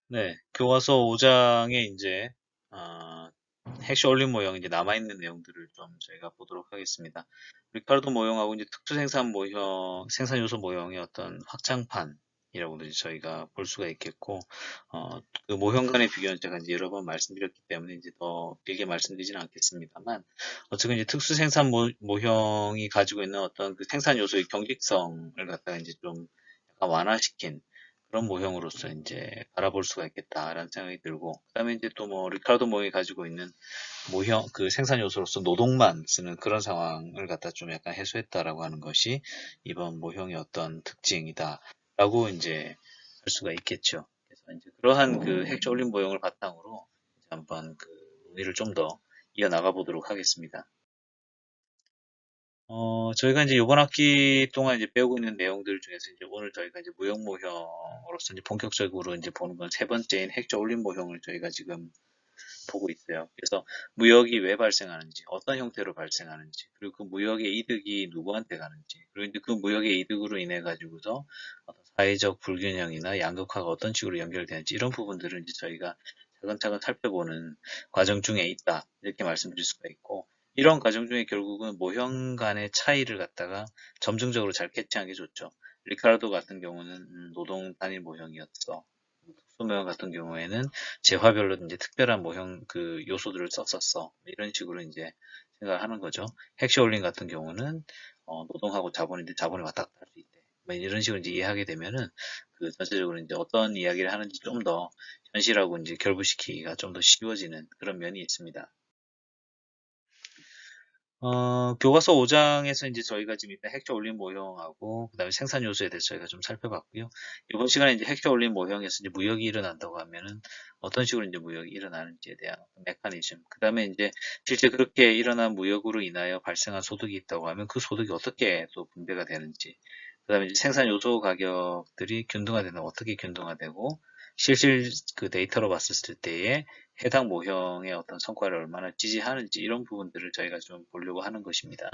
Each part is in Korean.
네, 교과서 5장에 이제 어, 핵시 올림 모형 이제 남아있는 내용들을 좀 저희가 보도록 하겠습니다. 리카르도 모형하고 이제 특수 생산 모형, 생산 요소 모형의 어떤 확장판이라고도 이제 저희가 볼 수가 있겠고, 그 모형 간의 비교는 제가 이제 여러 번 말씀드렸기 때문에 이제 더 길게 말씀드리지는 않겠습니다만, 어쨌든 이제 특수 생산 모형이 가지고 있는 어떤 그 생산 요소의 경직성을 갖다가 이제 좀 약간 완화시킨 그런 모형으로서 이제 바라볼 수가 있겠다라는 생각이 들고, 그다음에 이제 또 뭐 리카르도 모형이 가지고 있는 모형 그 생산 요소로서 노동만 쓰는 그런 상황을 갖다 좀 약간 해소했다라고 하는 것이 이번 모형의 어떤 특징이다라고 이제 할 수가 있겠죠. 그래서 이제 그러한 그 핵조 올림 모형을 바탕으로 이제 한번 그 논의를 좀 더 이어나가 보도록 하겠습니다. 저희가 이제 이번 학기 동안 이제 배우고 있는 내용들 중에서 이제 오늘 저희가 이제 무형 모형으로서 이제 본격적으로 이제 보는 건 세 번째인 핵조 올림 모형을 저희가 지금 보고 있어요. 그래서 무역이 왜 발생하는지, 어떤 형태로 발생하는지, 그리고 그 무역의 이득이 누구한테 가는지, 그리고 이제 그 무역의 이득으로 인해 가지고서 어떤 사회적 불균형이나 양극화가 어떤 식으로 연결되는지 이런 부분들을 이제 저희가 차근차근 살펴보는 과정 중에 있다. 이렇게 말씀드릴 수가 있고, 이런 과정 중에 결국은 모형 간의 차이를 갖다가 점증적으로 잘 캐치하는 게 좋죠. 리카르도 같은 경우는 노동 단일 모형이었어. 특수모형 같은 경우에는 재화별로 이제 특별한 모형 그 요소들을 썼었어. 이런 식으로 이제 생각하는 거죠. 핵시올린 같은 경우는 노동하고 자본인데 자본이 왔다 갔다 할 수 있대. 뭐 이런 식으로 이제 이해하게 되면은 그 전체적으로 이제 어떤 이야기를 하는지 좀 더 현실하고 이제 결부시키기가 좀 더 쉬워지는 그런 면이 있습니다. 교과서 5장에서 이제 저희가 지금 일단 핵조 올림 모형하고 그다음에 생산 요소에 대해서 저희가 좀 살펴봤고요. 이번 시간에 이제 핵조 올림 모형에서 이제 무역이 일어난다고 하면은 어떤 식으로 이제 무역이 일어나는지에 대한 메커니즘, 그다음에 이제 실제 그렇게 일어난 무역으로 인하여 발생한 소득이 있다고 하면 그 소득이 어떻게 또 분배가 되는지, 그다음에 이제 생산 요소 가격들이 균등화되면 어떻게 균등화되고 실질 그 데이터로 봤을 때에 해당 모형의 어떤 성과를 얼마나 지지하는지 이런 부분들을 저희가 좀 보려고 하는 것입니다.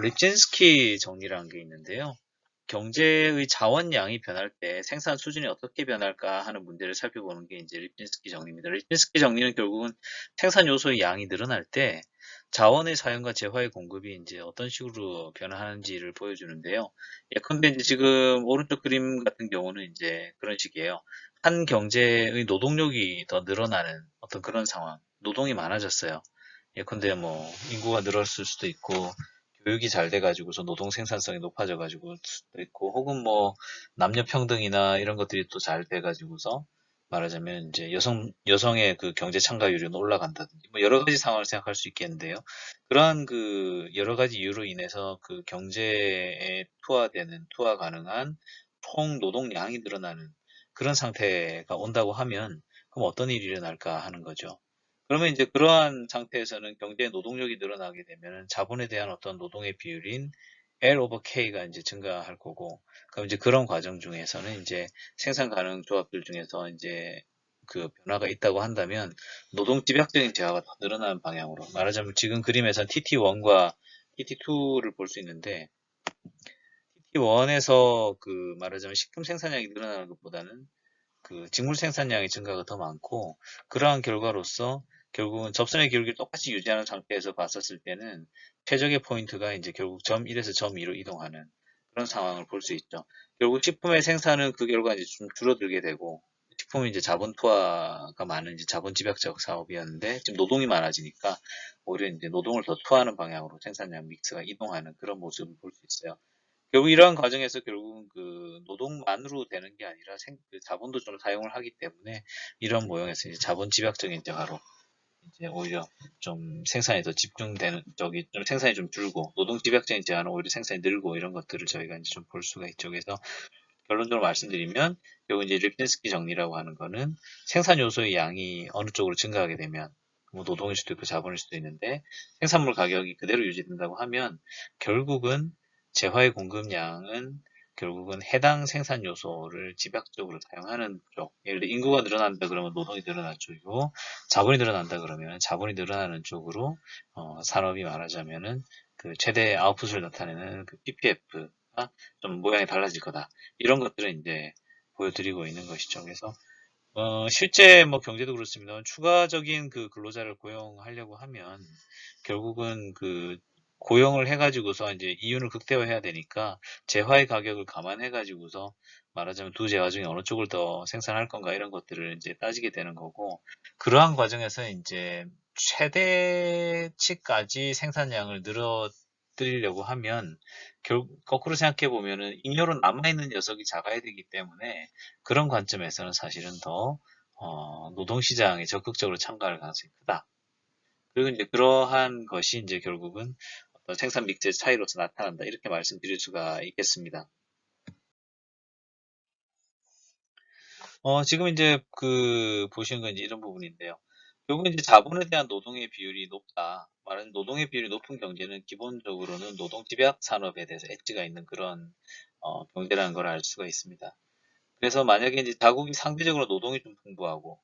리친스키 정리라는 게 있는데요. 경제의 자원량이 변할 때 생산 수준이 어떻게 변할까 하는 문제를 살펴보는 게 이제 리친스키 정리입니다. 리친스키 정리는 결국은 생산 요소의 양이 늘어날 때 자원의 사용과 재화의 공급이 이제 어떤 식으로 변화하는지를 보여주는데요. 예컨대 이제 지금 오른쪽 그림 같은 경우는 이제 그런 식이에요. 한 경제의 노동력이 더 늘어나는 어떤 그런 상황. 노동이 많아졌어요. 예컨대 뭐 인구가 늘었을 수도 있고 교육이 잘 돼가지고서 노동 생산성이 높아져가지고 수도 있고, 혹은 뭐 남녀 평등이나 이런 것들이 또 잘 돼가지고서 말하자면 이제 여성의 그 경제 참가율이 올라간다든지 뭐 여러 가지 상황을 생각할 수 있겠는데요. 그러한 그 여러 가지 이유로 인해서 그 경제에 투하 가능한 총 노동량이 늘어나는 그런 상태가 온다고 하면 그럼 어떤 일이 일어날까 하는 거죠. 그러면 이제 그러한 상태에서는 경제 노동력이 늘어나게 되면 자본에 대한 어떤 노동의 비율인 L over K가 이제 증가할 거고, 그럼 이제 그런 과정 중에서는 이제 생산 가능 조합들 중에서 이제 그 변화가 있다고 한다면 노동 집약적인 재화가 더 늘어나는 방향으로, 말하자면 지금 그림에서는 TT1과 TT2를 볼 수 있는데, TT1에서 그 말하자면 식품 생산량이 늘어나는 것보다는 그 직물 생산량의 증가가 더 많고, 그러한 결과로서 결국은 접선의 기울기를 똑같이 유지하는 상태에서 봤었을 때는 최적의 포인트가 이제 결국 점 1에서 점 2로 이동하는 그런 상황을 볼 수 있죠. 결국 식품의 생산은 그 결과 이제 좀 줄어들게 되고, 식품이 이제 자본 투하가 많은 이제 자본 집약적 사업이었는데 지금 노동이 많아지니까 오히려 이제 노동을 더 투하하는 방향으로 생산량 믹스가 이동하는 그런 모습을 볼 수 있어요. 결국 이러한 과정에서 결국은 그 노동만으로 되는 게 아니라 그 자본도 좀 사용을 하기 때문에 이런 모형에서 이제 자본 집약적인 대화로 이제 오히려 좀 생산이 더 집중되는 쪽이 좀 생산이 좀 줄고, 노동 집약적인 제한은 오히려 생산이 늘고 이런 것들을 저희가 이제 좀 볼 수가 있죠. 그래서 결론적으로 말씀드리면 결국 이제 립진스키 정리라고 하는 거는 생산 요소의 양이 어느 쪽으로 증가하게 되면 뭐 노동일 수도 있고 자본일 수도 있는데 생산물 가격이 그대로 유지된다고 하면 결국은 재화의 공급량은 결국은 해당 생산 요소를 집약적으로 사용하는 쪽. 예를 들어 인구가 늘어난다 그러면 노동이 늘어날 쪽이고, 자본이 늘어난다 그러면 자본이 늘어나는 쪽으로 산업이 말하자면은 그 최대 아웃풋을 나타내는 그 PPF 보니까 좀 모양이 달라질 거다. 이런 것들은 이제 보여드리고 있는 것이죠. 그래서 실제 뭐 경제도 그렇습니다. 추가적인 그 근로자를 고용하려고 하면 결국은 그 고용을 해가지고서 이제 이윤을 극대화해야 되니까 재화의 가격을 감안해가지고서 말하자면 두 재화 중에 어느 쪽을 더 생산할 건가 이런 것들을 이제 따지게 되는 거고, 그러한 과정에서 이제 최대치까지 생산량을 늘어뜨리려고 하면 거꾸로 생각해 보면은 잉여로 남아있는 녀석이 작아야 되기 때문에 그런 관점에서는 사실은 더 노동시장에 적극적으로 참가할 가능성이 크다. 그리고 이제 그러한 것이 이제 결국은 어떤 생산 믹스의 차이로서 나타난다. 이렇게 말씀드릴 수가 있겠습니다. 지금 이제 그 보시는 건 이제 이런 부분인데요. 결국 이제 자본에 대한 노동의 비율이 높다. 말하는 노동의 비율이 높은 경제는 기본적으로는 노동 집약 산업에 대해서 엣지가 있는 그런 경제라는 걸 알 수가 있습니다. 그래서 만약에 이제 자국이 상대적으로 노동이 좀 풍부하고,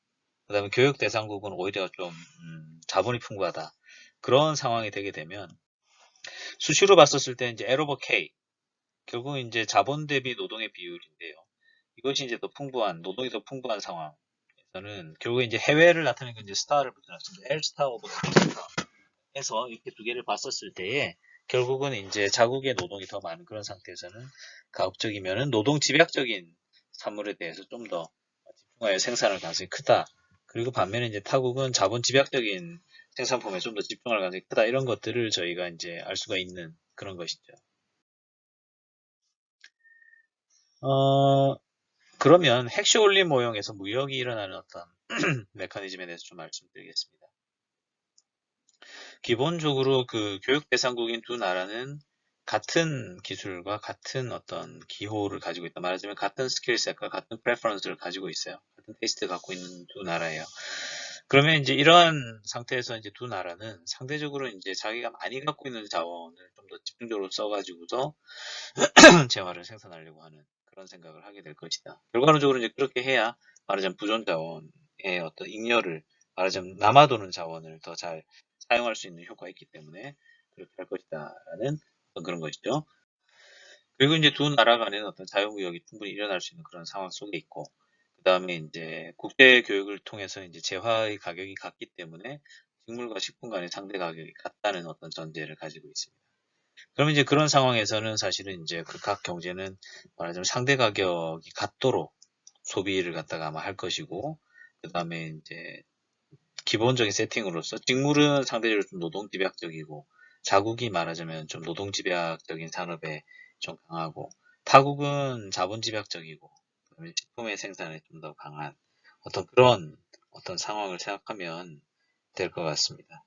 그다음에 교육 대상국은 오히려 좀 자본이 풍부하다. 그런 상황이 되게 되면 수시로 봤었을 때 이제 L over K, 결국 이제 자본 대비 노동의 비율인데요. 이것이 이제 더 풍부한 노동이 더 풍부한 상황에서는 결국 이제 해외를 나타내는 건 이제 스타를 붙여놨습니다. L 스타 오버 K 스타 해서 이렇게 두 개를 봤었을 때에 결국은 이제 자국의 노동이 더 많은 그런 상태에서는 가급적이면은 노동 집약적인 산물에 대해서 좀 더 집중하여 생산할 가능성이 크다. 그리고 반면에 이제 타국은 자본 집약적인 생산품에 좀 더 집중할 가능성이 크다. 이런 것들을 저희가 이제 알 수가 있는 그런 것이죠. 어, 그러면 핵쇼올림 모형에서 무역이 일어나는 어떤 메커니즘에 대해서 좀 말씀드리겠습니다. 기본적으로 그 교육 대상국인 두 나라는 같은 기술과 같은 어떤 기호를 가지고 있다. 말하자면 같은 스킬셋과 같은 프레퍼런스를 가지고 있어요. 같은 테이스트를 갖고 있는 두 나라예요. 그러면 이제 이러한 상태에서 이제 두 나라는 상대적으로 이제 자기가 많이 갖고 있는 자원을 좀 더 집중적으로 써가지고서 재화를 생산하려고 하는 그런 생각을 하게 될 것이다. 결과론적으로 이제 그렇게 해야 말하자면 부존 자원의 어떤 잉여를, 말하자면 남아도는 자원을 더 잘 사용할 수 있는 효과가 있기 때문에 그렇게 할 것이다라는 그런 것이죠. 그리고 이제 두 나라 간에는 어떤 자유무역이 충분히 일어날 수 있는 그런 상황 속에 있고, 그 다음에 이제 국제 교육을 통해서 이제 재화의 가격이 같기 때문에 식물과 식품 간의 상대 가격이 같다는 어떤 전제를 가지고 있습니다. 그러면 이제 그런 상황에서는 사실은 이제 그 각 경제는 말하자면 상대 가격이 같도록 소비를 갖다가 아마 할 것이고, 그 다음에 이제 기본적인 세팅으로서 직물은 상대적으로 좀 노동 집약적이고, 자국이 말하자면 좀 노동 집약적인 산업에 좀 강하고, 타국은 자본 집약적이고, 그다음에 식품의 생산에 좀 더 강한 어떤 그런 어떤 상황을 생각하면 될 것 같습니다.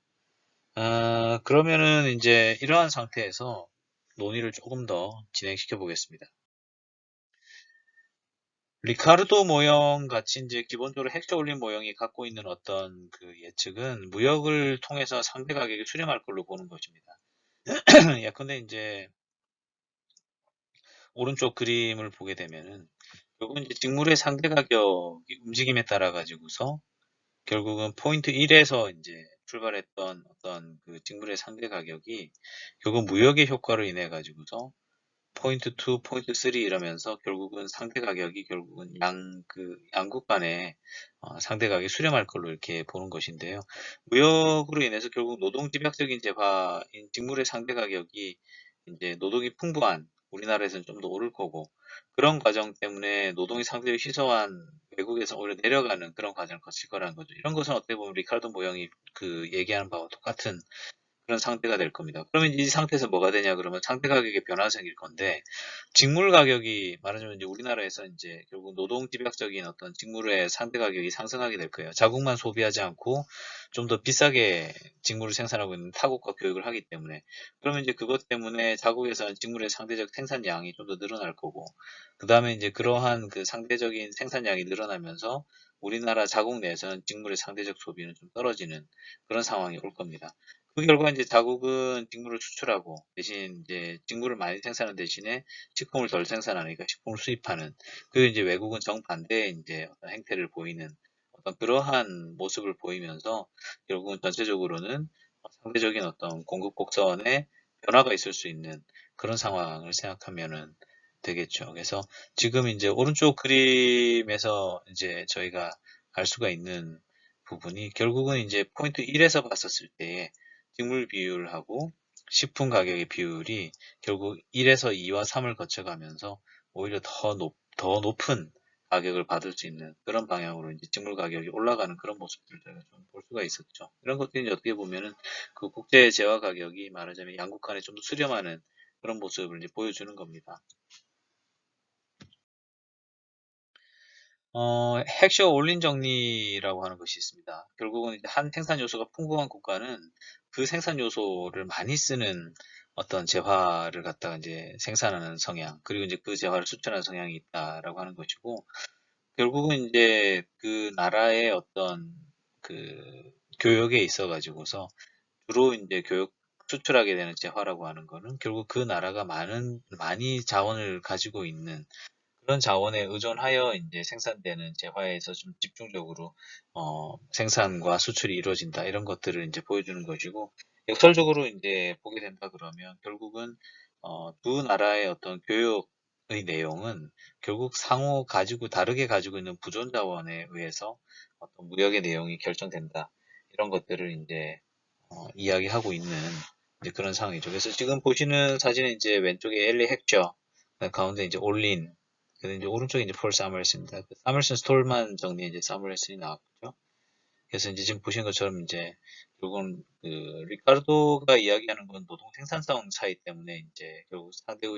그러면은 이제 이러한 상태에서 논의를 조금 더 진행시켜 보겠습니다. 리카르도 모형 같이 이제 기본적으로 핵자 올린 모형이 갖고 있는 어떤 그 예측은 무역을 통해서 상대 가격이 수렴할 걸로 보는 것입니다. 예컨대 이제 오른쪽 그림을 보게 되면은 결국은 이제 직물의 상대 가격이 움직임에 따라 가지고서 결국은 포인트 1에서 이제 출발했던 어떤 그 직물의 상대 가격이 결국 무역의 효과로 인해 가지고서 포인트 2, 포인트 3 이러면서 결국은 상대 가격이 결국은 양국 간의 상대 가격이 수렴할 걸로 이렇게 보는 것인데요. 무역으로 인해서 결국 노동 집약적인 재화인 직물의 상대 가격이 이제 노동이 풍부한 우리나라에서는 좀 더 오를 거고, 그런 과정 때문에 노동이 상대적으로 희소한 외국에서 오히려 내려가는 그런 과정을 거칠 거라는 거죠. 이런 것은 어떻게 보면 리카르도 모형이 그 얘기하는 바와 똑같은 그런 상태가 될 겁니다. 그러면 이 상태에서 뭐가 되냐 그러면 상대 가격에 변화가 생길 건데, 직물 가격이 말하자면 이제 우리나라에서 이제 결국 노동 집약적인 어떤 직물의 상대 가격이 상승하게 될 거예요. 자국만 소비하지 않고 좀 더 비싸게 직물을 생산하고 있는 타국과 교육을 하기 때문에. 그러면 이제 그것 때문에 자국에서는 직물의 상대적 생산량이 좀 더 늘어날 거고, 그 다음에 이제 그러한 그 상대적인 생산량이 늘어나면서 우리나라 자국 내에서는 직물의 상대적 소비는 좀 떨어지는 그런 상황이 올 겁니다. 그 결과 이제 자국은 직물을 수출하고 대신 이제 직물을 많이 생산하는 대신에 식품을 덜 생산하니까 식품을 수입하는, 그리고 이제 외국은 정반대의 이제 어떤 행태를 보이는 어떤 그러한 모습을 보이면서 결국은 전체적으로는 상대적인 어떤 공급 곡선에 변화가 있을 수 있는 그런 상황을 생각하면은 되겠죠. 그래서 지금 이제 오른쪽 그림에서 이제 저희가 알 수가 있는 부분이 결국은 이제 포인트 1에서 봤었을 때의 직물 비율하고 식품 가격의 비율이 결국 1에서 2와 3을 거쳐가면서 오히려 더 높은 가격을 받을 수 있는 그런 방향으로 이제 직물 가격이 올라가는 그런 모습들을 저희가 좀 볼 수가 있었죠. 이런 것들이 이제 어떻게 보면은 그 국제 재화 가격이 말하자면 양국 간에 좀 더 수렴하는 그런 모습을 이제 보여주는 겁니다. 핵심 올린 정리라고 하는 것이 있습니다. 결국은 이제 한 생산 요소가 풍부한 국가는 그 생산 요소를 많이 쓰는 어떤 재화를 갖다가 이제 생산하는 성향, 그리고 이제 그 재화를 수출하는 성향이 있다라고 하는 것이고, 결국은 이제 그 나라의 어떤 그 교역에 있어 가지고서 주로 이제 교역 수출하게 되는 재화라고 하는 거는 결국 그 나라가 많이 자원을 가지고 있는 그런 자원에 의존하여 이제 생산되는 재화에서 좀 집중적으로 생산과 수출이 이루어진다 이런 것들을 이제 보여주는 것이고 역설적으로 이제 보게 된다 그러면 결국은 두 나라의 어떤 교역의 내용은 결국 상호 가지고 다르게 가지고 있는 부존 자원에 의해서 어떤 무역의 내용이 결정된다 이런 것들을 이제 이야기하고 있는 이제 그런 상황이죠. 그래서 지금 보시는 사진은 이제 왼쪽에 엘리 헥처, 가운데 이제 올린, 그리고 이제 오른쪽에 이제 폴 사무엘슨입니다. 그 사무엘슨 스톨만 정리 이제 사무엘슨이 나왔죠. 그래서 이제 지금 보시는 것처럼 이제 결국은 그 리카르도가 이야기하는 건 노동 생산성 차이 때문에 이제 결국 비교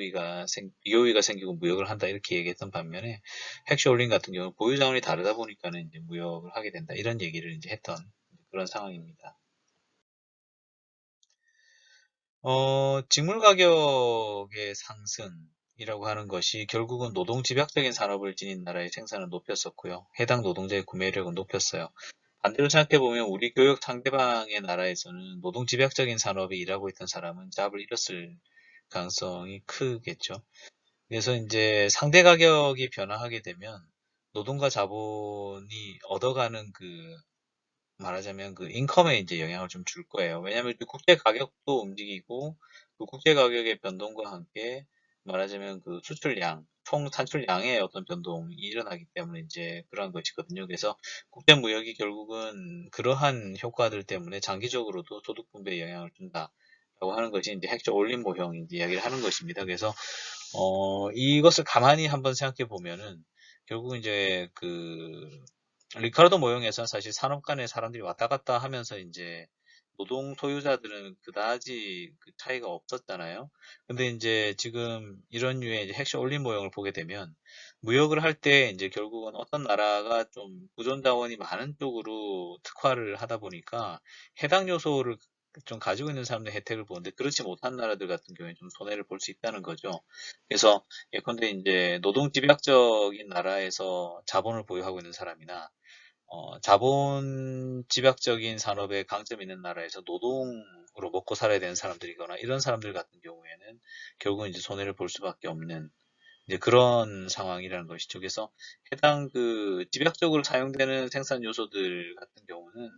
우위가 생기고 무역을 한다 이렇게 얘기했던 반면에 헥셔 올린 같은 경우는 보유 자원이 다르다 보니까는 이제 무역을 하게 된다 이런 얘기를 이제 했던 그런 상황입니다. 직물 가격의 상승이라고 하는 것이 결국은 노동 집약적인 산업을 지닌 나라의 생산을 높였었고요. 해당 노동자의 구매력은 높였어요. 반대로 생각해 보면 우리 교역 상대방의 나라에서는 노동 집약적인 산업에 일하고 있던 사람은 잡을 잃었을 가능성이 크겠죠. 그래서 이제 상대 가격이 변화하게 되면 노동과 자본이 얻어가는 말하자면 그 인컴에 이제 영향을 좀 줄 거예요. 왜냐하면 그 국제 가격도 움직이고 그 국제 가격의 변동과 함께 말하자면 그 수출량, 총 산출량의 어떤 변동이 일어나기 때문에 이제 그러한 것이거든요. 그래서 국제 무역이 결국은 그러한 효과들 때문에 장기적으로도 소득 분배에 영향을 준다라고 하는 것이 이제 핵적 올림 모형 이제 이야기를 하는 것입니다. 그래서 이것을 가만히 한번 생각해 보면은 결국 이제 리카르도 모형에서는 사실 산업 간에 사람들이 왔다 갔다 하면서 이제 노동 소유자들은 그다지 그 차이가 없었잖아요. 근데 이제 지금 이런 류의 이제 핵심 올림 모형을 보게 되면 무역을 할 때 이제 결국은 어떤 나라가 좀 부존 자원이 많은 쪽으로 특화를 하다 보니까 해당 요소를 좀 가지고 있는 사람들 혜택을 보는데 그렇지 못한 나라들 같은 경우에 좀 손해를 볼 수 있다는 거죠. 그래서 예컨대 이제 노동 집약적인 나라에서 자본을 보유하고 있는 사람이나 자본 집약적인 산업에 강점 있는 나라에서 노동으로 먹고 살아야 되는 사람들이거나 이런 사람들 같은 경우에는 결국은 이제 손해를 볼 수밖에 없는 이제 그런 상황이라는 것이죠. 그래서 해당 집약적으로 사용되는 생산 요소들 같은 경우는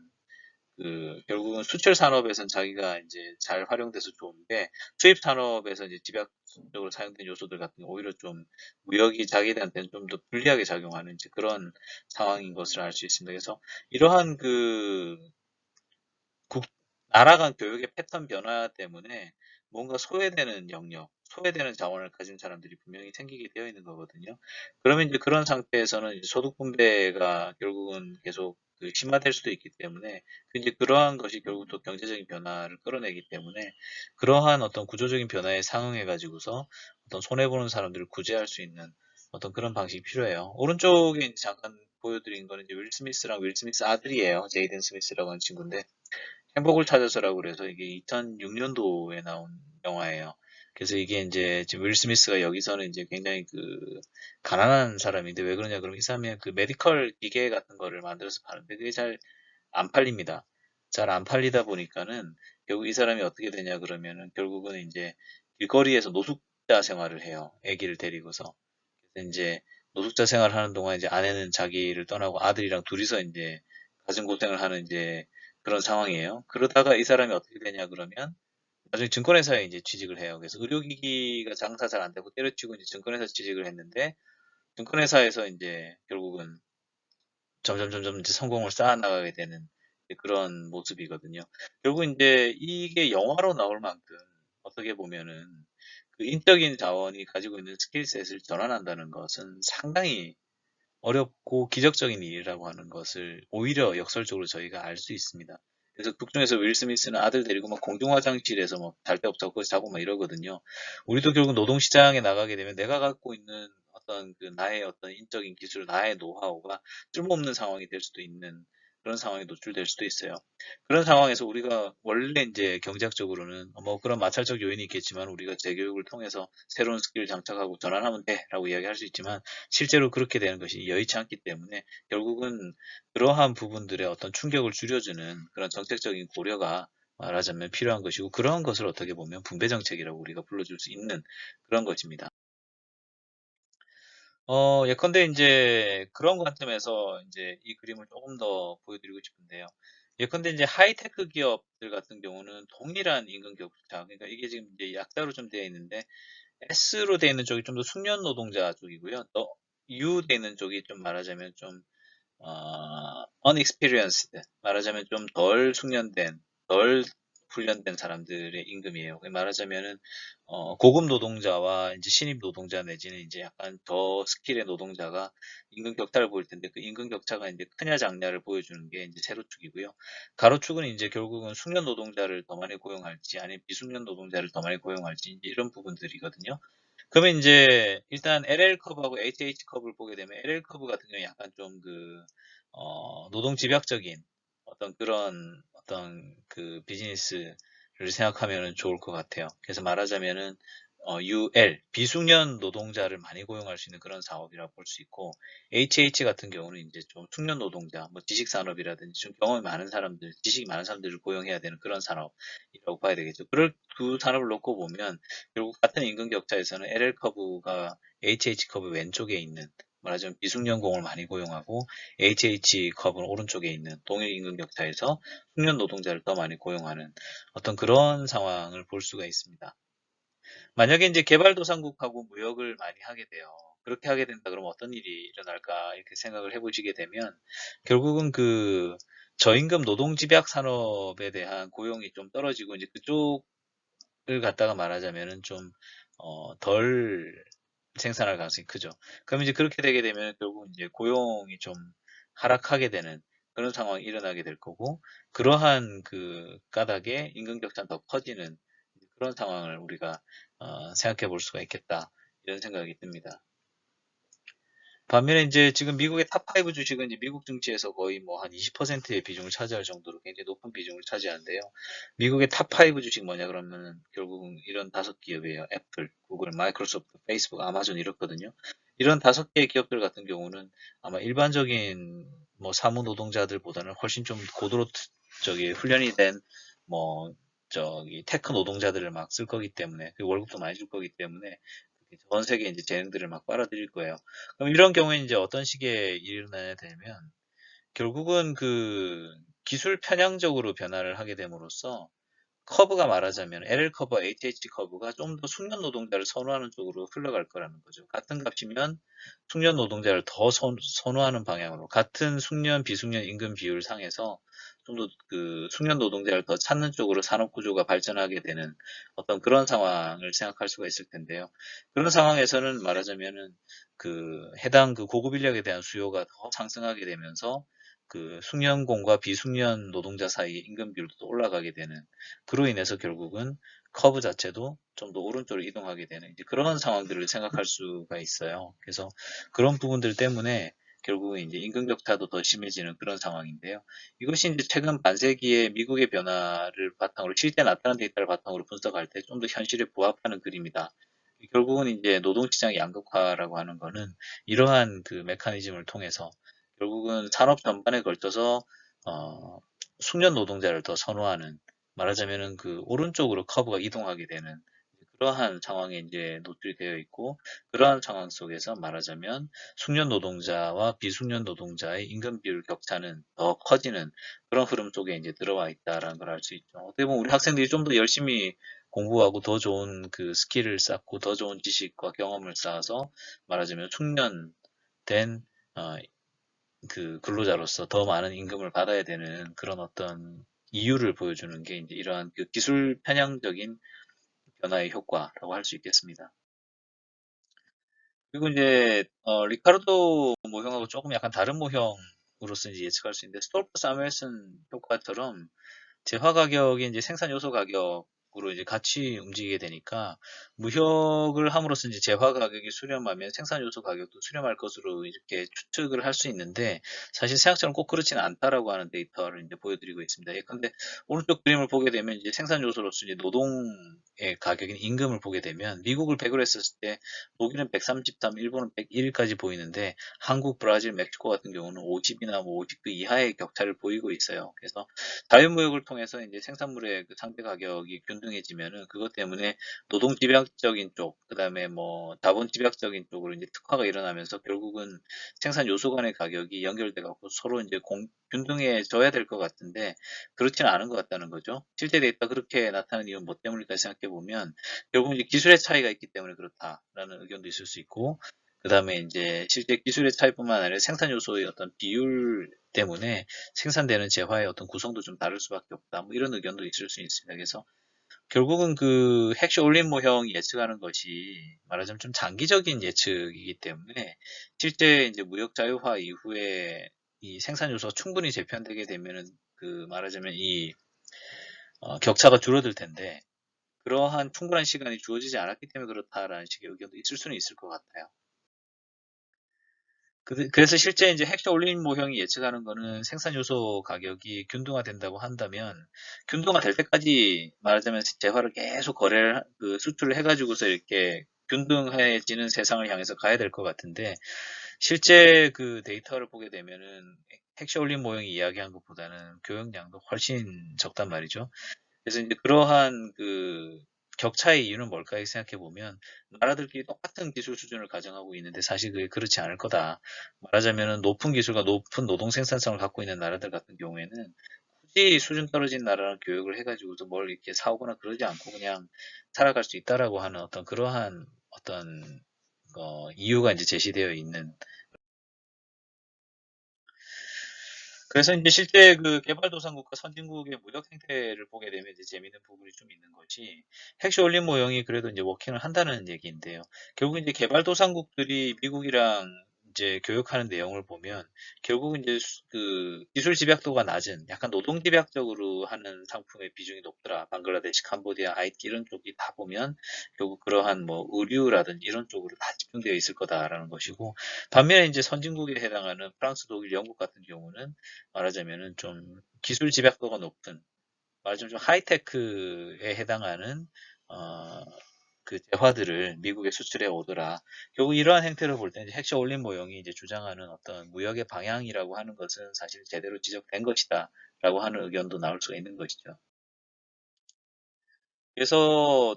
결국은 수출 산업에서는 자기가 이제 잘 활용돼서 좋은데 수입 산업에서 이제 집약적으로 사용된 요소들 같은 경우 오히려 좀 무역이 자기들한테는 좀 더 불리하게 작용하는 이제 그런 상황인 것을 알 수 있습니다. 그래서 이러한 국, 나라 간 교육의 패턴 변화 때문에 뭔가 소외되는 영역, 소외되는 자원을 가진 사람들이 분명히 생기게 되어 있는 거거든요. 그러면 이제 그런 상태에서는 이제 소득 분배가 결국은 계속 심화될 수도 있기 때문에 이제 그러한 것이 결국 또 경제적인 변화를 끌어내기 때문에 그러한 어떤 구조적인 변화에 상응해 가지고서 어떤 손해 보는 사람들을 구제할 수 있는 어떤 그런 방식이 필요해요. 오른쪽에 이제 잠깐 보여드린 거는 이제 윌 스미스랑 윌 스미스 아들이에요. 제이든 스미스라고 하는 친구인데 행복을 찾아서라고 그래서 이게 2006년도에 나온 영화예요. 그래서 이게 이제 지금 윌 스미스가 여기서는 이제 굉장히 가난한 사람인데 왜 그러냐 그러면 이 사람이 그 메디컬 기계 같은 거를 만들어서 파는데 그게 잘 안 팔립니다. 잘 안 팔리다 보니까는 결국 이 사람이 어떻게 되냐 그러면은 결국은 이제 길거리에서 노숙자 생활을 해요. 아기를 데리고서. 그래서 이제 노숙자 생활하는 동안 이제 아내는 자기를 떠나고 아들이랑 둘이서 이제 가정 고생을 하는 이제 그런 상황이에요. 그러다가 이 사람이 어떻게 되냐 그러면 나중에 증권회사에 이제 취직을 해요. 그래서 의료기기가 장사 잘 안 되고 때려치고 이제 증권회사 취직을 했는데 증권회사에서 이제 결국은 점점 이제 성공을 쌓아나가게 되는 이제 그런 모습이거든요. 결국 이제 이게 영화로 나올 만큼 어떻게 보면은 그 인적인 자원이 가지고 있는 스킬셋을 전환한다는 것은 상당히 어렵고 기적적인 일이라고 하는 것을 오히려 역설적으로 저희가 알 수 있습니다. 그래서 극 중에서 윌 스미스는 아들 데리고 막 공중화장실에서 막 잘 데 없다고 거기서 자고 막 이러거든요. 우리도 결국 노동시장에 나가게 되면 내가 갖고 있는 어떤 그 나의 어떤 인적인 기술, 나의 노하우가 쓸모없는 상황이 될 수도 있는 그런 상황에 노출될 수도 있어요. 그런 상황에서 우리가 원래 이제 경제학적으로는 뭐 그런 마찰적 요인이 있겠지만 우리가 재교육을 통해서 새로운 스킬을 장착하고 전환하면 돼라고 이야기할 수 있지만 실제로 그렇게 되는 것이 여의치 않기 때문에 결국은 그러한 부분들의 어떤 충격을 줄여주는 그런 정책적인 고려가 말하자면 필요한 것이고 그러한 것을 어떻게 보면 분배 정책이라고 우리가 불러줄 수 있는 그런 것입니다. 예컨대 이제 그런 관점에서 이제 이 그림을 조금 더 보여드리고 싶은데요. 예컨대 이제 하이테크 기업들 같은 경우는 동일한 임금 격차, 그러니까 이게 지금 이제 약자로 좀 되어 있는데 S로 되어 있는 쪽이 좀 더 숙련 노동자 쪽이고요. 또 U 되어 있는 쪽이 좀 말하자면 좀 unexperienced, 말하자면 좀 덜 숙련된, 덜 훈련된 사람들의 임금이에요. 말하자면은, 고급 노동자와 이제 신입 노동자 내지는 이제 약간 더 스킬의 노동자가 임금 격차를 보일 텐데 그 임금 격차가 이제 크냐 작냐를 보여주는 게 이제 세로축이고요. 가로축은 이제 결국은 숙련 노동자를 더 많이 고용할지 아니면 비숙련 노동자를 더 많이 고용할지 이제 이런 부분들이거든요. 그러면 이제 일단 LL 커브하고 HH 커브를 보게 되면 LL 커브 같은 경우에 약간 좀 그, 노동 집약적인 어떤 그런 어떤 그 비즈니스를 생각하면 좋을 것 같아요. 그래서 말하자면은 UL, 비숙련 노동자를 많이 고용할 수 있는 그런 사업이라고 볼 수 있고, HH 같은 경우는 이제 좀 숙련 노동자, 뭐 지식산업이라든지 좀 경험이 많은 사람들, 지식이 많은 사람들을 고용해야 되는 그런 산업이라고 봐야 되겠죠. 그럴 두 산업을 놓고 보면 결국 같은 임금 격차에서는 LL 커브가 HH 커브 왼쪽에 있는 말하자면 비숙련공을 많이 고용하고 HH 커브는 오른쪽에 있는 동일 임금 격차에서 숙련 노동자를 더 많이 고용하는 어떤 그런 상황을 볼 수가 있습니다. 만약에 이제 개발도상국하고 무역을 많이 하게 돼요. 그렇게 하게 된다 그러면 어떤 일이 일어날까 이렇게 생각을 해보시게 되면 결국은 그 저임금 노동집약 산업에 대한 고용이 좀 떨어지고 이제 그쪽을 갖다가 말하자면은 좀 덜 생산할 가능성이 크죠. 그럼 이제 그렇게 되게 되면 결국 이제 고용이 좀 하락하게 되는 그런 상황이 일어나게 될 거고 그러한 그 까닭에 임금 격차는 더 커지는 그런 상황을 우리가 생각해 볼 수가 있겠다 이런 생각이 듭니다. 반면에 이제 지금 미국의 탑5 주식은 이제 미국 증시에서 거의 뭐 한 20%의 비중을 차지할 정도로 굉장히 높은 비중을 차지하는데요. 미국의 탑5 주식 뭐냐 그러면은 결국은 이런 다섯 기업이에요. 애플, 구글, 마이크로소프트, 페이스북, 아마존 이렇거든요. 이런 다섯 개의 기업들 같은 경우는 아마 일반적인 뭐 사무 노동자들보다는 훨씬 좀 고도로 저기 훈련이 된 뭐 저기 테크 노동자들을 막 쓸 거기 때문에 그 월급도 많이 줄 거기 때문에 전 세계 이제 재능들을 막 빨아들일 거예요. 그럼 이런 경우에 이제 어떤 식의 일이 일어나야 되면 결국은 그 기술 편향적으로 변화를 하게 됨으로써 커브가 말하자면 LL 커브와 HH 커브가 좀 더 숙련 노동자를 선호하는 쪽으로 흘러갈 거라는 거죠. 같은 값이면 숙련 노동자를 더 선호하는 방향으로 같은 숙련 비숙련 임금 비율 상에서 좀 더 그 숙련 노동자를 더 찾는 쪽으로 산업 구조가 발전하게 되는 어떤 그런 상황을 생각할 수가 있을 텐데요. 그런 상황에서는 말하자면은 그 해당 그 고급 인력에 대한 수요가 더 상승하게 되면서 그 숙련공과 비숙련 노동자 사이의 임금 비율도 올라가게 되는 그로 인해서 결국은 커브 자체도 좀 더 오른쪽으로 이동하게 되는 이제 그런 상황들을 생각할 수가 있어요. 그래서 그런 부분들 때문에 결국은 이제 임금 격차도 더 심해지는 그런 상황인데요. 이것이 이제 최근 반세기의 미국의 변화를 바탕으로 실제 나타난 데이터를 바탕으로 분석할 때 좀 더 현실에 부합하는 그림이다. 결국은 이제 노동시장의 양극화라고 하는 거는 이러한 그 메커니즘을 통해서 결국은 산업 전반에 걸쳐서 어, 숙련 노동자를 더 선호하는 말하자면은 그 오른쪽으로 커브가 이동하게 되는 그러한 상황에 이제 노출이 되어 있고 그러한 상황 속에서 말하자면 숙련 노동자와 비숙련 노동자의 임금 비율 격차는 더 커지는 그런 흐름 속에 이제 들어와 있다라는 걸 알 수 있죠. 어떻게 보면 우리 학생들이 좀 더 열심히 공부하고 더 좋은 그 스킬을 쌓고 더 좋은 지식과 경험을 쌓아서 말하자면 숙련된 어, 그 근로자로서 더 많은 임금을 받아야 되는 그런 어떤 이유를 보여주는 게 이제 이러한 그 기술 편향적인 변화의 효과라고 할 수 있겠습니다. 그리고 이제 리카르도 모형하고 조금 약간 다른 모형으로서 이제 예측할 수 있는데 스톨프 사무엘슨 효과처럼 재화 가격이 이제 생산 요소 가격으로 이제 같이 움직이게 되니까 무역을 함으로써 이제 재화 가격이 수렴하면 생산 요소 가격도 수렴할 것으로 이렇게 추측을 할 수 있는데 사실 생각처럼 꼭 그렇지는 않다라고 하는 데이터를 이제 보여드리고 있습니다. 예컨대 오른쪽 그림을 보게 되면 이제 생산 요소로서 이제 노동의 가격인 임금을 보게 되면 미국을 100으로 했었을 때 독일은 133, 일본은 101까지 보이는데 한국, 브라질, 멕시코 같은 경우는 50이나 뭐 50 그 이하의 격차를 보이고 있어요. 그래서 자유무역을 통해서 이제 생산물의 그 상대 가격이 균등해지면은 그것 때문에 노동 집약적인 쪽, 그다음에 뭐 자본 집약적인 쪽으로 이제 특화가 일어나면서 결국은 생산 요소 간의 가격이 연결돼 갖고 서로 이제 균등해져야 될 것 같은데 그렇지는 않은 것 같다는 거죠. 실제 데이터 그렇게 나타나는 이유는 뭐 때문일까 생각해 보면 결국 이제 기술의 차이가 있기 때문에 그렇다라는 의견도 있을 수 있고 그다음에 이제 실제 기술의 차이뿐만 아니라 생산 요소의 어떤 비율 때문에 생산되는 재화의 어떤 구성도 좀 다를 수밖에 없다. 뭐 이런 의견도 있을 수 있습니다. 그래서 결국은 그 핵시 올린 모형이 예측하는 것이 말하자면 좀 장기적인 예측이기 때문에 실제 이제 무역 자유화 이후에 이 생산 요소가 충분히 재편되게 되면은 그 말하자면 이 격차가 줄어들 텐데 그러한 충분한 시간이 주어지지 않았기 때문에 그렇다라는 식의 의견도 있을 수는 있을 것 같아요. 그래서 실제 이제 핵심 올린 모형이 예측하는 거는 생산 요소 가격이 균등화된다고 한다면 균등화될 때까지 말하자면 재화를 계속 그 수출을 해가지고서 이렇게 균등해지는 세상을 향해서 가야 될 것 같은데 실제 그 데이터를 보게 되면은 핵심 올린 모형이 이야기한 것보다는 교역량도 훨씬 적단 말이죠. 그래서 이제 그러한 그 격차의 이유는 뭘까 생각해 보면 나라들끼리 똑같은 기술 수준을 가정하고 있는데 사실 그게 그렇지 않을 거다. 말하자면은 높은 기술과 높은 노동 생산성을 갖고 있는 나라들 같은 경우에는 굳이 수준 떨어진 나라랑 교육을 해가지고서 뭘 이렇게 사오거나 그러지 않고 그냥 살아갈 수 있다라고 하는 어떤 그러한 어떤 이유가 이제 제시되어 있는 그래서 이제 실제 그 개발도상국과 선진국의 무역 행태를 보게 되면 이제 재미있는 부분이 좀 있는 것이 핵시 올림 모형이 그래도 이제 워킹을 한다는 얘기인데요. 결국 이제 개발도상국들이 미국이랑 이제 교역하는 내용을 보면 결국은 이제 그 기술 집약도가 낮은 약간 노동 집약적으로 하는 상품의 비중이 높더라. 방글라데시, 캄보디아, IT 이런 쪽이 다 보면 결국 그러한 뭐 의류라든지 이런 쪽으로 다 집중되어 있을 거다라는 것이고 반면에 이제 선진국에 해당하는 프랑스, 독일, 영국 같은 경우는 말하자면은 좀 기술 집약도가 높은, 말하자면 좀 하이테크에 해당하는, 어, 그 재화들을 미국에 수출해 오더라. 결국 이러한 행태를 볼 때 핵시 올림 모형이 이제 주장하는 어떤 무역의 방향이라고 하는 것은 사실 제대로 지적된 것이다. 라고 하는 의견도 나올 수가 있는 것이죠. 그래서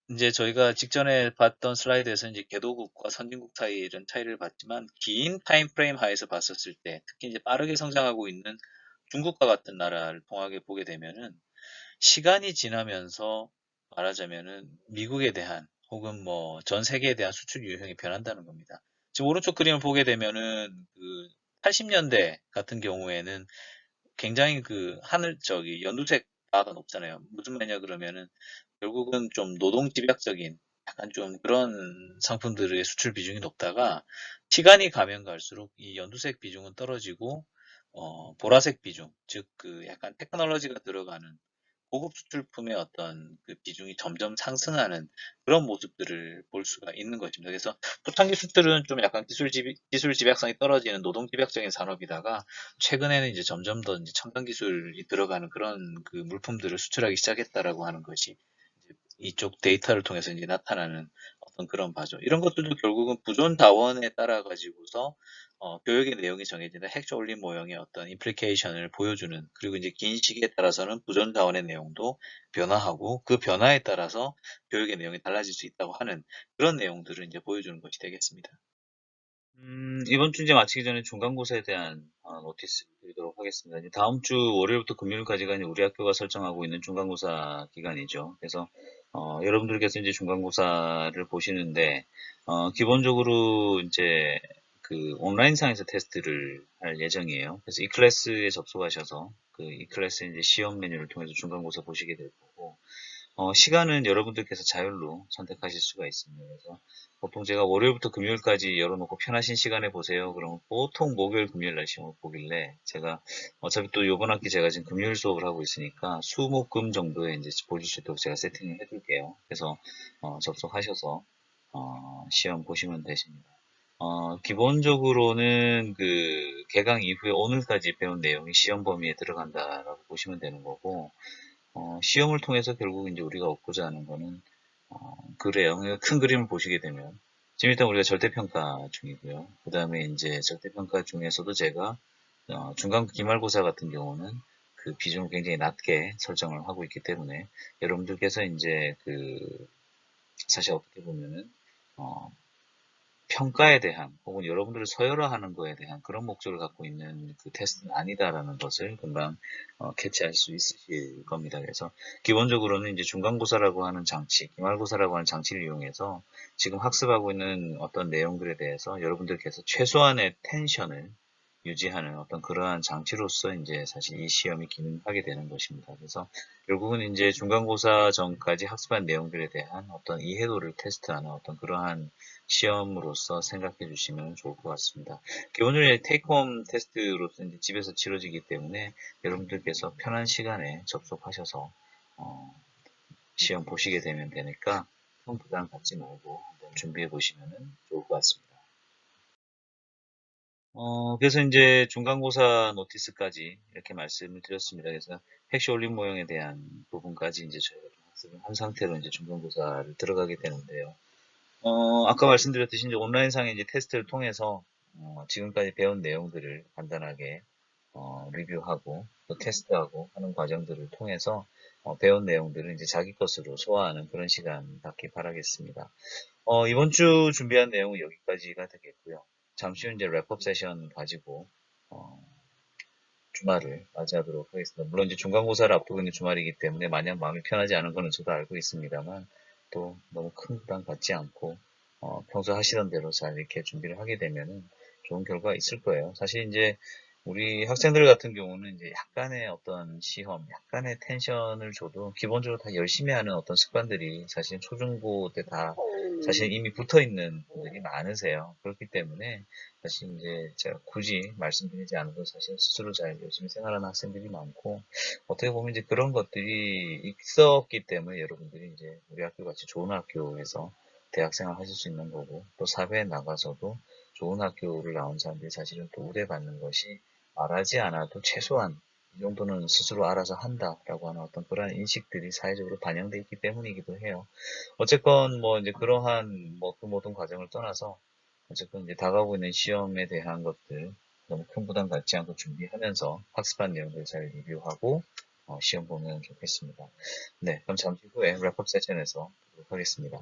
이제 저희가 직전에 봤던 슬라이드에서 이제 개도국과 선진국 사이 이런 차이를 봤지만 긴 타임 프레임 하에서 봤었을 때 특히 이제 빠르게 성장하고 있는 중국과 같은 나라를 통하게 보게 되면은 시간이 지나면서 말하자면은 미국에 대한 혹은 뭐 전 세계에 대한 수출 유형이 변한다는 겁니다. 지금 오른쪽 그림을 보게 되면은 그 80년대 같은 경우에는 굉장히 그 하늘 저기 연두색 바가 높잖아요. 무슨 말이냐 그러면은 결국은 좀 노동 집약적인 약간 좀 그런 상품들의 수출 비중이 높다가 시간이 가면 갈수록 이 연두색 비중은 떨어지고 보라색 비중, 즉 그 약간 테크놀로지가 들어가는 고급 수출품의 어떤 그 비중이 점점 상승하는 그런 모습들을 볼 수가 있는 것입니다. 그래서 초창기 수출은 좀 약간 기술 집약성이 떨어지는 노동 집약적인 산업이다가 최근에는 이제 점점 더 이제 첨단 기술이 들어가는 그런 그 물품들을 수출하기 시작했다라고 하는 것이 이제 이쪽 데이터를 통해서 이제 나타나는 어떤 그런 바죠. 이런 것들도 결국은 부존 자원에 따라 가지고서 교육의 내용이 정해지는 핵조 올림 모형의 어떤 임플리케이션을 보여주는 그리고 이제 긴 시기에 따라서는 부존 자원의 내용도 변화하고 그 변화에 따라서 교육의 내용이 달라질 수 있다고 하는 그런 내용들을 이제 보여주는 것이 되겠습니다. 이번 주 이제 마치기 전에 중간고사에 대한 노티스 드리도록 하겠습니다. 이제 다음 주 월요일부터 금요일까지가 이제 우리 학교가 설정하고 있는 중간고사 기간이죠. 그래서 여러분들께서 이제 중간고사를 보시는데, 기본적으로 이제 그 온라인상에서 테스트를 할 예정이에요. 그래서 이 클래스에 접속하셔서 그 이 클래스 이제 시험 메뉴를 통해서 중간고사 보시게 될 거고, 시간은 여러분들께서 자율로 선택하실 수가 있습니다. 그래서 보통 제가 월요일부터 금요일까지 열어놓고 편하신 시간에 보세요. 그러면 보통 목요일, 금요일 날 시험을 보길래 제가 어차피 또 요번 학기 제가 지금 금요일 수업을 하고 있으니까 수, 목, 금 정도에 이제 보실 수 있도록 제가 세팅을 해둘게요. 그래서 접속하셔서 시험 보시면 되십니다. 기본적으로는 그 개강 이후에 오늘까지 배운 내용이 시험 범위에 들어간다라고 보시면 되는 거고, 시험을 통해서 결국 이제 우리가 얻고자 하는 거는 그래요. 큰 그림을 보시게 되면 지금 일단 우리가 절대평가 중이고요. 그 다음에 이제 절대평가 중에서도 제가 중간 기말고사 같은 경우는 그 비중을 굉장히 낮게 설정을 하고 있기 때문에 여러분들께서 이제 그 사실 어떻게 보면은 어, 평가에 대한 혹은 여러분들을 서열화하는 거에 대한 그런 목적을 갖고 있는 그 테스트는 아니다라는 것을 금방 캐치할 수 있으실 겁니다. 그래서 기본적으로는 이제 중간고사라고 하는 장치, 기말고사라고 하는 장치를 이용해서 지금 학습하고 있는 어떤 내용들에 대해서 여러분들께서 최소한의 텐션을 유지하는 어떤 그러한 장치로서 이제 사실 이 시험이 기능하게 되는 것입니다. 그래서 결국은 이제 중간고사 전까지 학습한 내용들에 대한 어떤 이해도를 테스트하는 어떤 그러한 시험으로서 생각해 주시면 좋을 것 같습니다. 기본적으로 테이크홈 테스트로서 이제 집에서 치러지기 때문에 여러분들께서 편한 시간에 접속하셔서 어, 시험 보시게 되면 되니까 큰 부담 갖지 말고 한번 준비해 보시면 좋을 것 같습니다. 그래서 이제 중간고사 노티스까지 이렇게 말씀을 드렸습니다. 그래서 핵시 올림 모형에 대한 부분까지 이제 저희가 좀 학습을 한 상태로 이제 중간고사를 들어가게 되는데요. 아까 말씀드렸듯이 이제 온라인상의 이제 테스트를 통해서 지금까지 배운 내용들을 간단하게 리뷰하고 또 테스트하고 하는 과정들을 통해서 배운 내용들을 이제 자기 것으로 소화하는 그런 시간 갖기 바라겠습니다. 이번 주 준비한 내용은 여기까지가 되겠고요. 잠시 후 이제 랩업 세션 가지고 어, 주말을 맞이하도록 하겠습니다. 물론 이제 중간고사를 앞두고 있는 주말이기 때문에 마냥 마음이 편하지 않은 거는 저도 알고 있습니다만 또 너무 큰 부담 갖지 않고 평소 하시던 대로 잘 이렇게 준비를 하게 되면은 좋은 결과가 있을 거예요. 사실 이제 우리 학생들 같은 경우는 이제 약간의 어떤 시험, 약간의 텐션을 줘도 기본적으로 다 열심히 하는 어떤 습관들이 사실 초중고 때 다 사실 이미 붙어 있는 분들이 많으세요. 그렇기 때문에 사실 이제 제가 굳이 말씀드리지 않아도 사실 스스로 잘 열심히 생활하는 학생들이 많고 어떻게 보면 이제 그런 것들이 있었기 때문에 여러분들이 이제 우리 학교 같이 좋은 학교에서 대학생활 하실 수 있는 거고 또 사회에 나가서도 좋은 학교를 나온 사람들이 사실은 또 우대받는 것이 말하지 않아도 최소한 이 정도는 스스로 알아서 한다라고 하는 어떤 그러한 인식들이 사회적으로 반영되어 있기 때문이기도 해요. 어쨌건 뭐 이제 그러한 뭐 그 모든 과정을 떠나서 어쨌든 이제 다가오고 있는 시험에 대한 것들 너무 큰 부담 갖지 않고 준비하면서 학습한 내용들 잘 리뷰하고 시험 보면 좋겠습니다. 네, 그럼 잠시 후에 랩업 세션에서 보도록 하겠습니다.